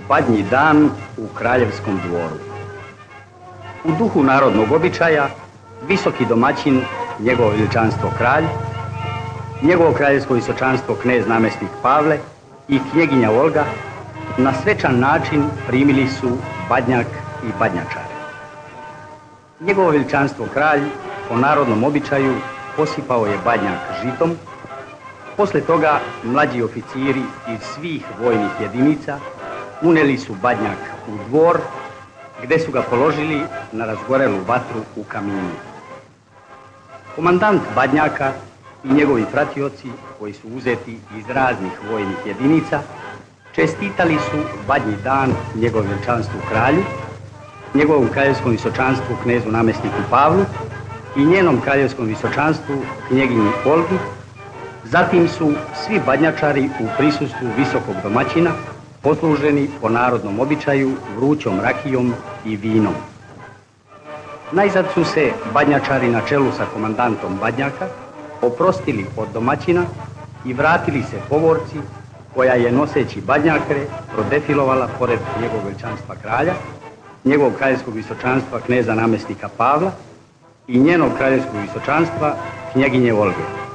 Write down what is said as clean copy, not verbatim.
Badnji dan u kraljevskom dvoru. U duhu narodnog običaja, visoki domaćin, njegovo veličanstvo kralj, njegovo kraljevsko visočanstvo knez namjesnik Pavle i knjeginja Olga na svečan način primili su Badnjak i Badnjačare. Njegovo veličanstvo kralj po narodnom običaju posipao je Badnjak žitom. Posle toga mlađi oficiri iz svih vojnih jedinica uneli su Badnjak u dvor, gde su ga položili na razgorelu vatru u kaminu. Komandant Badnjaka i njegovi pratioci, koji su uzeti iz raznih vojnih jedinica, čestitali su Badnji dan njegovom veličanstvu kralju, njegovom kraljevskom visočanstvu knezu namjesniku Pavlu i njenom kraljevskom visočanstvu knjeginji Olgi. Zatim su svi Badnjačari u prisustvu visokog domaćina posluženi po narodnom običaju vrućom rakijom i vinom. Najzad su se Badnjačari na čelu sa komandantom Badnjaka oprostili od domaćina i vratili se povorci, koja je noseći Badnjakre prodefilovala pored njegovog veličanstva kralja, njegovog kraljevskog visočanstva kneza namjesnika Pavla i njenog kraljevskog visočanstva knjeginje Olge.